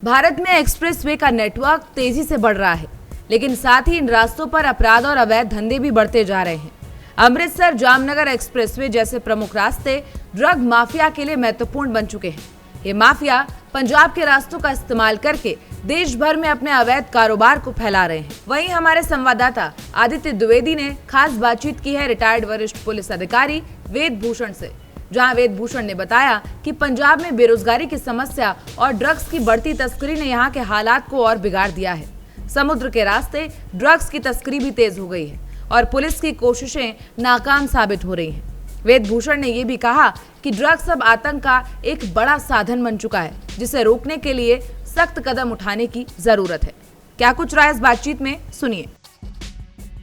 भारत में एक्सप्रेसवे का नेटवर्क तेजी से बढ़ रहा है, लेकिन साथ ही इन रास्तों पर अपराध और अवैध धंधे भी बढ़ते जा रहे हैं। अमृतसर जामनगर एक्सप्रेसवे जैसे प्रमुख रास्ते ड्रग माफिया के लिए महत्वपूर्ण बन चुके हैं। ये माफिया पंजाब के रास्तों का इस्तेमाल करके देश भर में अपने अवैध कारोबार को फैला रहे हैं। वहीं हमारे संवाददाता आदित्य द्विवेदी ने खास बातचीत की है रिटायर्ड वरिष्ठ पुलिस अधिकारी वेद भूषण से, जहां वेद भूषण ने बताया कि पंजाब में बेरोजगारी की समस्या और ड्रग्स की बढ़ती तस्करी ने यहां के हालात को और बिगाड़ दिया है। समुद्र के रास्ते ड्रग्स की तस्करी भी तेज हो गई है और पुलिस की कोशिशें नाकाम साबित हो रही हैं। वेद भूषण ने यह भी कहा कि ड्रग्स अब आतंक का एक बड़ा साधन बन चुका है, जिसे रोकने के लिए सख्त कदम उठाने की जरूरत है। क्या कुछ रहा इस बातचीत में, सुनिए।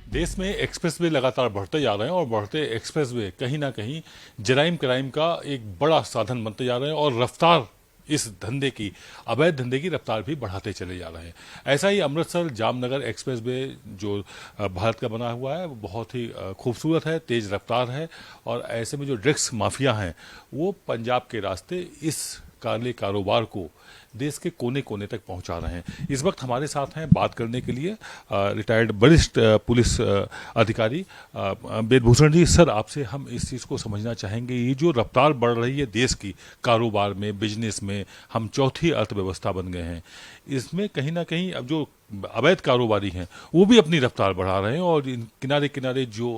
देश में एक्सप्रेसवे लगातार बढ़ते जा रहे हैं और बढ़ते एक्सप्रेसवे कहीं ना कहीं जराइम क्राइम का एक बड़ा साधन बनते जा रहे हैं और रफ्तार इस धंधे की, अवैध धंधे की रफ्तार भी बढ़ाते चले जा रहे हैं। ऐसा ही अमृतसर जामनगर एक्सप्रेसवे जो भारत का बना हुआ है वो बहुत ही खूबसूरत है, तेज रफ्तार है और ऐसे में जो ड्रग्स माफिया हैं वो पंजाब के रास्ते इस काले कारोबार को देश के कोने कोने तक पहुंचा रहे हैं। इस वक्त हमारे साथ हैं बात करने के लिए रिटायर्ड वरिष्ठ पुलिस अधिकारी वेद भूषण जी। सर, आपसे हम इस चीज़ को समझना चाहेंगे, ये जो रफ्तार बढ़ रही है देश की कारोबार में, बिजनेस में, हम चौथी अर्थव्यवस्था बन गए हैं, इसमें कहीं ना कहीं अब जो अवैध कारोबारी हैं वो भी अपनी रफ्तार बढ़ा रहे हैं और इन किनारे किनारे जो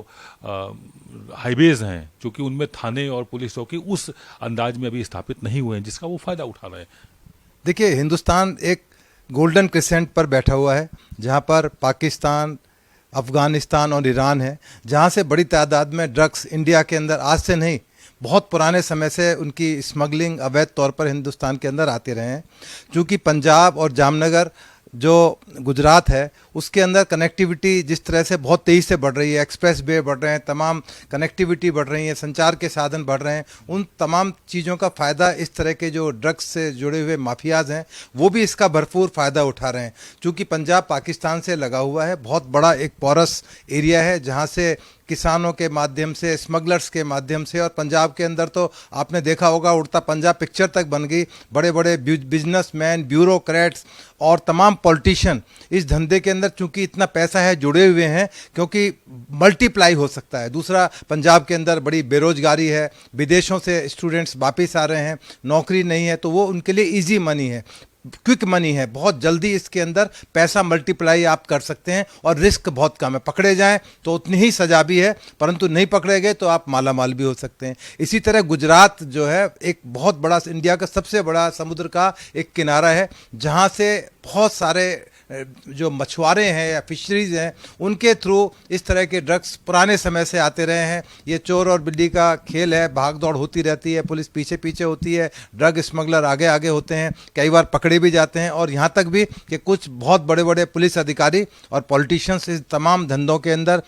हाईवेज हैं, चूँकि उनमें थाने और पुलिस चौकी उस अंदाज में अभी स्थापित नहीं हुए हैं जिसका वो फायदा उठा रहे हैं। देखिए, हिंदुस्तान एक गोल्डन क्रिसेंट पर बैठा हुआ है, जहां पर पाकिस्तान, अफगानिस्तान और ईरान है, जहां से बड़ी तादाद में ड्रग्स इंडिया के अंदर आज से नहीं बहुत पुराने समय से उनकी स्मगलिंग अवैध तौर पर हिंदुस्तान के अंदर आते रहे हैं। क्योंकि पंजाब और जामनगर जो गुजरात है उसके अंदर कनेक्टिविटी जिस तरह से बहुत तेज़ी से बढ़ रही है, एक्सप्रेस वे बढ़ रहे हैं, तमाम कनेक्टिविटी बढ़ रही है, संचार के साधन बढ़ रहे हैं, उन तमाम चीज़ों का फ़ायदा इस तरह के जो ड्रग्स से जुड़े हुए माफियाज हैं वो भी इसका भरपूर फ़ायदा उठा रहे हैं। चूँकि पंजाब पाकिस्तान से लगा हुआ है, बहुत बड़ा एक पोरस एरिया है जहाँ से किसानों के माध्यम से, स्मगलर्स के माध्यम से, और पंजाब के अंदर तो आपने देखा होगा उड़ता पंजाब पिक्चर तक बन गई। बड़े बड़े बिजनेसमैन, ब्यूरोक्रेट्स और तमाम पॉलिटिशियन इस धंधे के अंदर चूंकि इतना पैसा है जुड़े हुए हैं, क्योंकि मल्टीप्लाई हो सकता है। दूसरा, पंजाब के अंदर बड़ी बेरोजगारी है, विदेशों से स्टूडेंट्स वापस आ रहे हैं, नौकरी नहीं है, तो वो उनके लिए ईजी मनी है, क्विक मनी है, बहुत जल्दी इसके अंदर पैसा मल्टीप्लाई आप कर सकते हैं और रिस्क बहुत कम है। पकड़े जाएं तो उतनी ही सजा भी है, परंतु नहीं पकड़े गए तो आप माला माल भी हो सकते हैं। इसी तरह गुजरात जो है एक बहुत बड़ा, इंडिया का सबसे बड़ा समुद्र का एक किनारा है, जहां से बहुत सारे जो मछुआरे हैं या फिशरीज हैं उनके थ्रू इस तरह के ड्रग्स पुराने समय से आते रहे हैं। ये चोर और बिल्ली का खेल है, भाग दौड़ होती रहती है, पुलिस पीछे पीछे होती है, ड्रग स्मगलर आगे आगे होते हैं, कई बार पकड़े भी जाते हैं। और यहाँ तक भी कि कुछ बहुत बड़े बड़े पुलिस अधिकारी और पॉलिटिशियंस इस तमाम धंधों के अंदर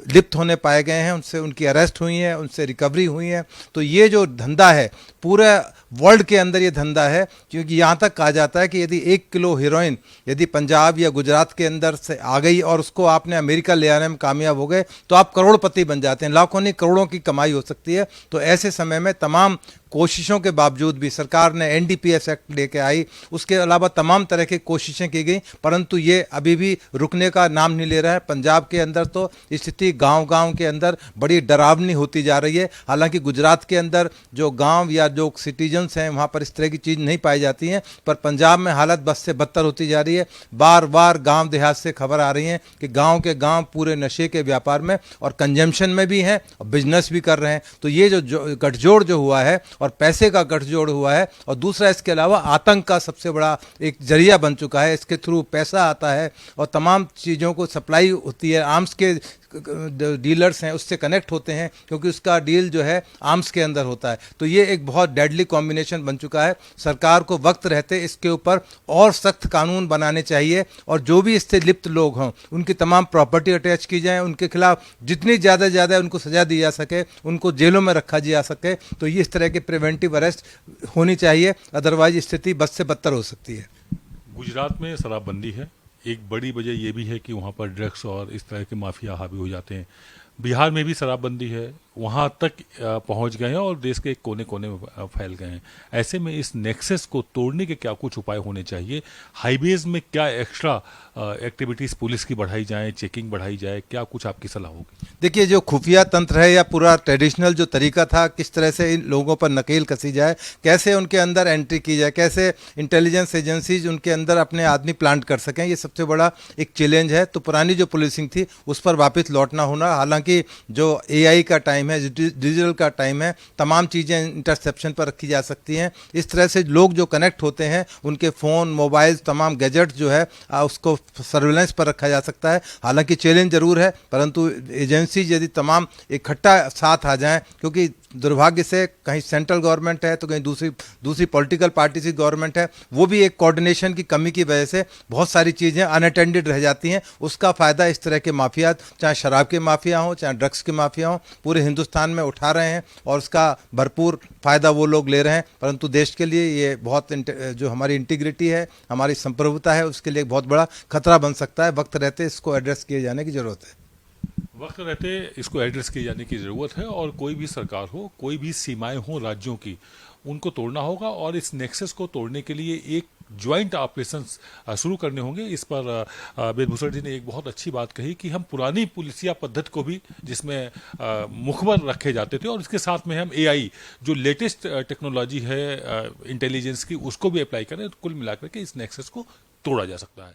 लिप्त होने पाए गए हैं, उनसे उनकी अरेस्ट हुई है, उनसे रिकवरी हुई है। तो ये जो धंधा है पूरे वर्ल्ड के अंदर ये धंधा है, क्योंकि यहाँ तक कहा जाता है कि यदि 1 किलो हीरोइन यदि पंजाब या गुजरात के अंदर से आ गई और उसको आपने अमेरिका ले आने में कामयाब हो गए तो आप करोड़पति बन जाते हैं, लाखों नहीं करोड़ों की कमाई हो सकती है। तो ऐसे समय में तमाम कोशिशों के बावजूद भी सरकार ने NDPS एक्ट लेके आई, उसके अलावा तमाम तरह की कोशिशें की गई, परंतु ये अभी भी रुकने का नाम नहीं ले रहा है। पंजाब के अंदर तो स्थिति गांव-गांव के अंदर बड़ी डरावनी होती जा रही है। हालांकि गुजरात के अंदर जो गांव या जो सिटीजन्स हैं वहाँ पर इस तरह की चीज़ नहीं पाई जाती हैं, पर पंजाब में हालत बद से बदतर होती जा रही है। बार बार गाँव देहात से खबर आ रही है कि गाँव के गाँव पूरे नशे के व्यापार में और कंजम्पशन में भी हैं और बिजनेस भी कर रहे हैं। तो ये जो गठजोड़ जो हुआ है और पैसे का गठजोड़ हुआ है, और दूसरा इसके अलावा आतंक का सबसे बड़ा एक जरिया बन चुका है। इसके थ्रू पैसा आता है और तमाम चीज़ों को सप्लाई होती है, आर्म्स के डीलर्स हैं उससे कनेक्ट होते हैं, क्योंकि उसका डील जो है आर्म्स के अंदर होता है। तो ये एक बहुत डेडली कॉम्बिनेशन बन चुका है। सरकार को वक्त रहते इसके ऊपर और सख्त कानून बनाने चाहिए और जो भी इससे लिप्त लोग हों उनकी तमाम प्रॉपर्टी अटैच की जाए, उनके खिलाफ जितनी ज़्यादा उनको सजा दी जा सके, उनको जेलों में रखा जा सके। तो ये इस तरह के प्रिवेंटिव अरेस्ट होनी चाहिए, अदरवाइज स्थिति बद से बदतर हो सकती है। गुजरात में शराबबंदी है, एक बड़ी वजह यह भी है कि वहाँ पर ड्रग्स और इस तरह के माफिया हावी हो जाते हैं। बिहार में भी शराबबंदी है, वहाँ तक पहुँच गए हैं और देश के कोने कोने में फैल गए हैं। ऐसे में इस नेक्सस को तोड़ने के क्या कुछ उपाय होने चाहिए? हाईवेज में क्या एक्स्ट्रा एक्टिविटीज़ पुलिस की बढ़ाई जाए, चेकिंग बढ़ाई जाए, क्या कुछ आपकी सलाह होगी? देखिए, जो खुफिया तंत्र है या पूरा ट्रेडिशनल जो तरीका था, किस तरह से इन लोगों पर नकेल कसी जाए, कैसे उनके अंदर एंट्री की जाए, कैसे इंटेलिजेंस एजेंसीज उनके अंदर अपने आदमी प्लांट कर सकें, ये सबसे बड़ा एक चैलेंज है। तो पुरानी जो पुलिसिंग थी उस पर वापस लौटना होना। हालांकि जो एआई का टाइम है, डिजिटल का टाइम है, तमाम चीज़ें इंटरसेप्शन पर रखी जा सकती हैं। इस तरह से लोग जो कनेक्ट होते हैं उनके फ़ोन, मोबाइल, तमाम गैजेट जो है उसको सर्विलेंस पर रखा जा सकता है। हालांकि चैलेंज जरूर है, परंतु एजेंसी यदि तमाम इकट्ठा साथ आ जाएं, क्योंकि दुर्भाग्य से कहीं सेंट्रल गवर्नमेंट है तो कहीं दूसरी पॉलिटिकल पार्टी की गवर्नमेंट है, वो भी एक कोऑर्डिनेशन की कमी की वजह से बहुत सारी चीज़ें अनअटेंडेड रह जाती हैं। उसका फ़ायदा इस तरह के माफिया, चाहे शराब के माफिया हों, चाहे ड्रग्स के माफिया हों, पूरे हिंदुस्तान में उठा रहे हैं और उसका भरपूर फ़ायदा वो लोग ले रहे हैं। परंतु देश के लिए ये बहुत जो हमारी इंटीग्रिटी है, हमारी संप्रभुता है, उसके लिए एक बहुत बड़ा खतरा बन सकता है। वक्त रहते इसको एड्रेस किए जाने की ज़रूरत है। वक्त रहते इसको एड्रेस किए जाने की ज़रूरत है और कोई भी सरकार हो, कोई भी सीमाएं हो राज्यों की, उनको तोड़ना होगा और इस नेक्सस को तोड़ने के लिए एक ज्वाइंट ऑपरेशंस शुरू करने होंगे। इस पर वेदभूषण जी ने एक बहुत अच्छी बात कही कि हम पुरानी पुलिसिया पद्धति को भी, जिसमें मुखबर रखे जाते थे, और इसके साथ में हम एआई जो लेटेस्ट टेक्नोलॉजी है इंटेलिजेंस की, उसको भी अप्लाई करें, तो कुल मिलाकर के इस नेक्सस को तोड़ा जा सकता है।